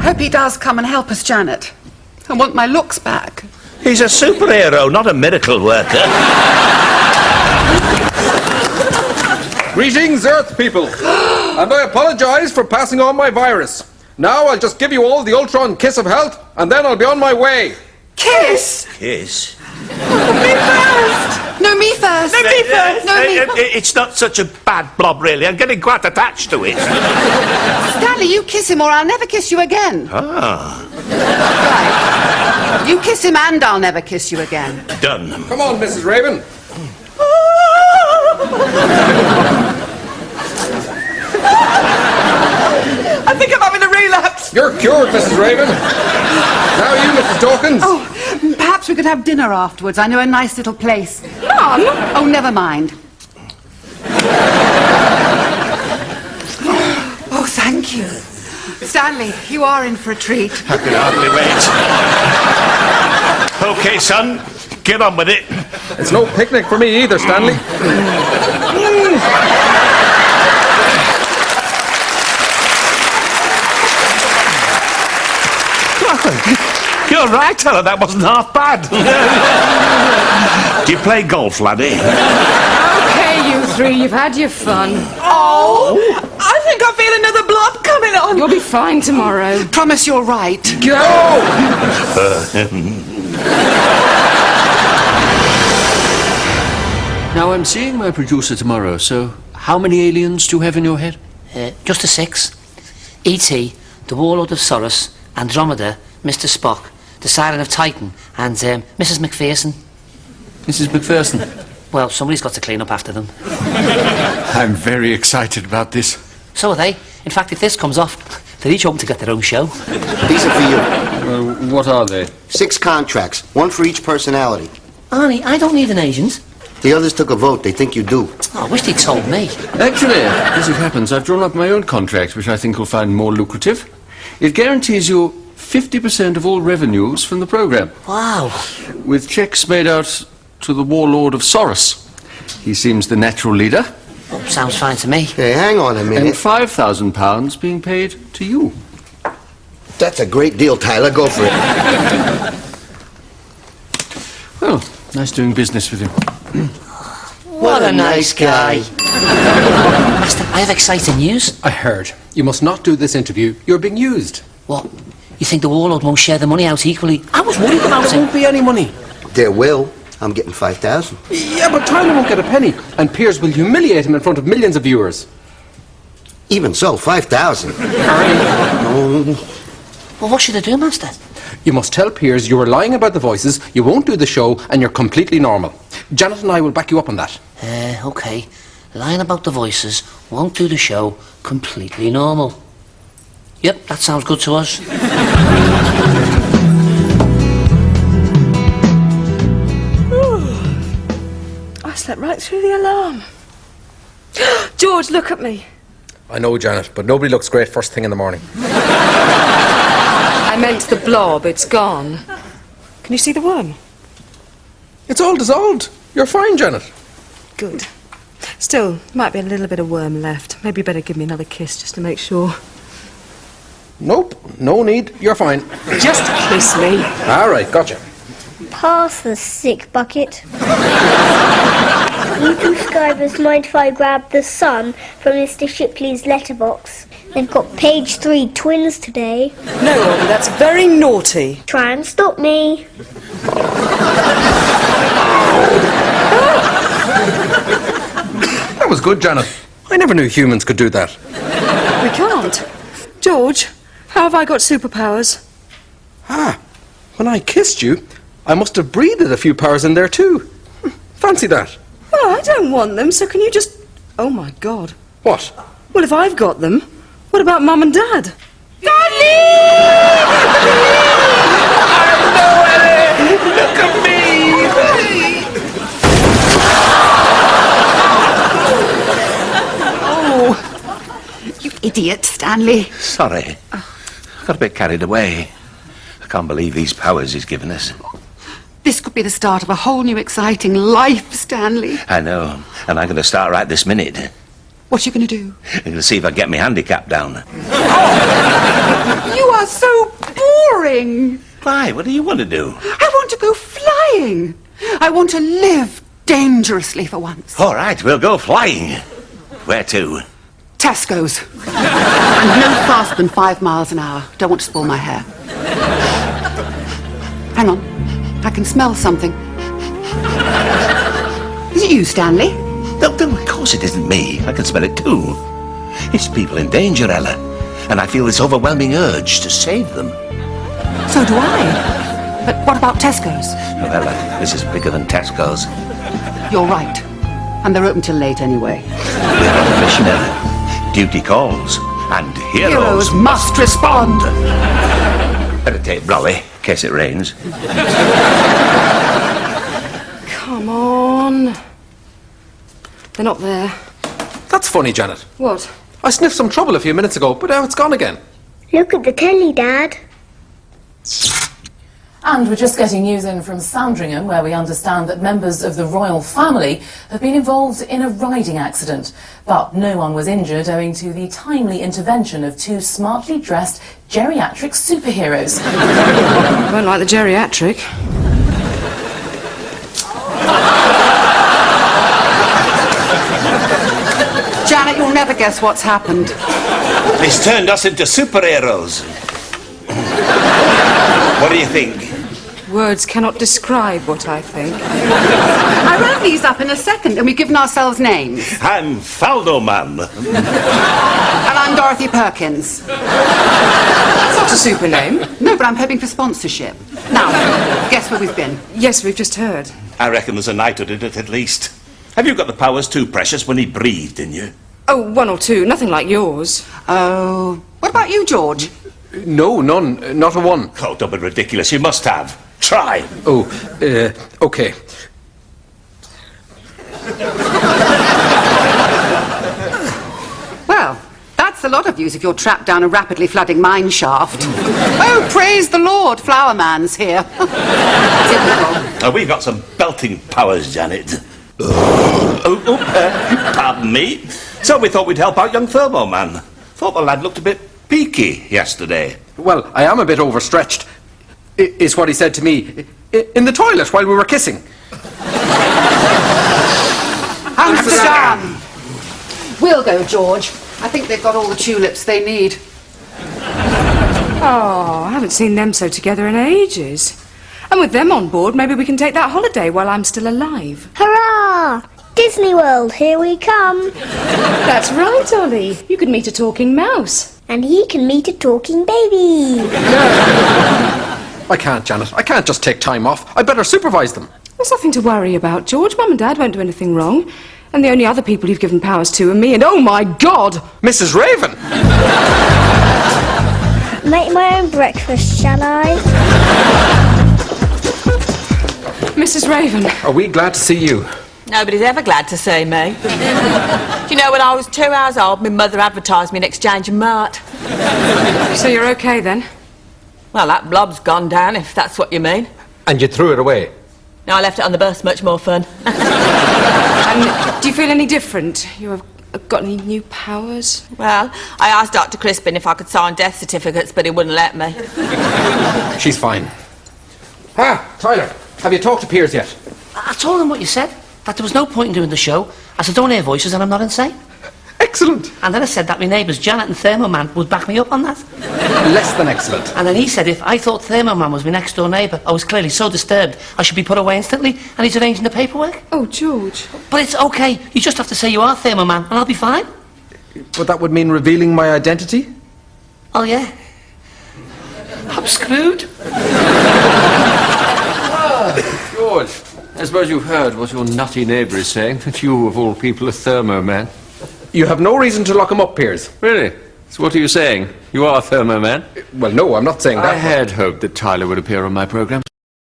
Hope he does come and help us, Janet. I want my looks back. He's a superhero, not a miracle worker. Greetings, Earth people. And I apologise for passing on my virus. Now I'll just give you all the Ultron kiss of health, and then I'll be on my way. Kiss? Kiss? Me first! No, me first! No, me first! No, me first! It's not such a bad blob, really. I'm getting quite attached to it. Stanley, you kiss him or I'll never kiss you again. Ah. Right. You kiss him and I'll never kiss you again. Done. Come on, Mrs. Raven. I think I'm having a relapse. You're cured, Mrs. Raven. Now you, Mrs. Dawkins. Oh, perhaps we could have dinner afterwards. I know a nice little place. Mum? Oh, never mind. Oh, thank you. Stanley, you are in for a treat. I can hardly wait. OK, son, get on with it. It's no picnic for me either, Stanley. You're right, Ella, that wasn't half bad. Do you play golf, laddie? OK, you three, you've had your fun. Oh, I think I feel another blob coming on. You'll be fine tomorrow. Promise you're right. Go! Now, I'm seeing my producer tomorrow, so how many aliens do you have in your head? Just the 6. E.T., the Warlord of Soros, Andromeda, Mr. Spock, the Siren of Titan, and Mrs. McPherson. Mrs. McPherson. Well, somebody's got to clean up after them. I'm very excited about this. So are they. In fact, if this comes off, they're each hoping to get their own show. These are for you. What are they? 6 contracts, one for each personality. Arnie, I don't need an agent. The others took a vote. They think you do. Oh, I wish they'd told me. Actually, as it happens, I've drawn up my own contract, which I think you'll find more lucrative. It guarantees you 50% of all revenues from the programme. Wow. With cheques made out to the Warlord of Soros. He seems the natural leader. Oh, sounds fine to me. Hey, hang on a minute. And £5,000 being paid to you. That's a great deal, Tyler. Go for it. Well, nice doing business with you. What a nice guy. Master, I have exciting news. I heard. You must not do this interview. You're being used. What? You think the Warlord won't share the money out equally? I was worried about There it. won't be any money. There will. I'm getting 5,000. Yeah, but Tyler won't get a penny. And Piers will humiliate him in front of millions of viewers. Even so, 5,000. Well, what should I do, Master? You must tell Piers you were lying about the voices, you won't do the show, and you're completely normal. Janet and I will back you up on that. OK. Lying about the voices, won't do the show, completely normal. Yep, that sounds good to us. I slept right through the alarm. George, look at me. I know, Janet, but nobody looks great first thing in the morning. I meant the blob. It's gone. Can you see the worm? It's all dissolved. You're fine, Janet. Good. Still, might be a little bit of worm left. Maybe you better give me another kiss just to make sure. Nope, no need. You're fine. Just kiss me. All right, gotcha. Pass the sick bucket. You two Skivers mind if I grab the Sun from Mr. Shipley's letterbox? They've got page 3 twins today. No, Ollie, that's very naughty. Try and stop me. That was good, Janet. I never knew humans could do that. We can't. George, how have I got superpowers? When I kissed you, I must have breathed a few powers in there too. Fancy that. Well, I don't want them, so can you just... Oh, my God. What? Well, if I've got them, what about Mum and Dad? Look at me! Oh, you idiot, Stanley. Sorry. I got a bit carried away. I can't believe these powers he's given us. This could be the start of a whole new exciting life, Stanley. I know, and I'm going to start right this minute. What are you going to do? I'm going to see if I can get my handicap down. You are so boring. Why? What do you want to do? I want to go flying. I want to live dangerously for once. All right, we'll go flying. Where to? Tesco's. And no faster than 5 miles an hour. Don't want to spoil my hair. Hang on. I can smell something. Is it you, Stanley? No, of course it isn't me. I can smell it too. It's people in danger, Ella. And I feel this overwhelming urge to save them. So do I. But what about Tesco's? Oh, Ella, this is bigger than Tesco's. You're right. And they're open till late anyway. We're on a mission, Ella. Duty calls. And heroes must respond. Better take brolly, in case it rains. Come on. They're not there. That's funny, Janet. What? I sniffed some trouble a few minutes ago, but now it's gone again. Look at the telly, Dad. And we're just getting news in from Sandringham, where we understand that members of the royal family have been involved in a riding accident. But no one was injured owing to the timely intervention of 2 smartly dressed geriatric superheroes. I won't like the geriatric. Janet, you'll never guess what's happened. This turned us into superheroes. What do you think? Words cannot describe what I think. I wrote these up in a second, and we've given ourselves names. I'm Faldo Man. And I'm Dorothy Perkins. That's not a super name. No, but I'm hoping for sponsorship. Now, guess where we've been? Yes, we've just heard. I reckon there's a knight who did it at least. Have you got the powers too, Precious, when he breathed in you? Oh, 1 or 2. Nothing like yours. Oh. What about you, George? No, none. Not a one. Oh, don't be ridiculous. You must have. Try. Oh, okay. Well, that's a lot of use if you're trapped down a rapidly flooding mine shaft. Oh, praise the Lord, Flower Man's here. Typical. Oh, we've got some belting powers, Janet. Pardon me. So we thought we'd help out young Thermo Man. Thought the lad looked a bit peaky yesterday. Well, I am a bit overstretched, is what he said to me in the toilet while we were kissing. Amsterdam! We'll go, George. I think they've got all the tulips they need. Oh, I haven't seen them so together in ages. And with them on board, maybe we can take that holiday while I'm still alive. Hurrah! Disney World, here we come. That's right, Ollie. You could meet a talking mouse. And he can meet a talking baby. I can't, Janet. I can't just take time off. I better supervise them. There's nothing to worry about, George. Mum and Dad won't do anything wrong. And the only other people you've given powers to are me and, oh my God, Mrs. Raven! Make my own breakfast, shall I? Mrs. Raven. Are we glad to see you? Nobody's ever glad to see me. Do you know, when I was 2 hours old, my mother advertised me in Exchange and Mart. So you're okay then? Well, that blob's gone down, if that's what you mean. And you threw it away? No, I left it on the bus, much more fun. And do you feel any different? You have got any new powers? Well, I asked Dr. Crispin if I could sign death certificates, but he wouldn't let me. She's fine. Tyler, have you talked to Piers yet? I told him what you said, that there was no point in doing the show. I said, don't hear voices and I'm not insane. Excellent. And then I said that my neighbours, Janet and Thermo Man, would back me up on that. Less than excellent. And then he said if I thought Thermo Man was my next door neighbour, I was clearly so disturbed I should be put away instantly, and he's arranging the paperwork. Oh, George. But it's okay, you just have to say you are Thermo Man and I'll be fine. But that would mean revealing my identity? Oh yeah? I'm screwed. George, I suppose you've heard what your nutty neighbour is saying, that you, of all people, are Thermo Man. You have no reason to lock him up, Piers. Really? So what are you saying? You are Thermo Man? Well, no, I'm not saying that. I had hoped that Tyler would appear on my programme.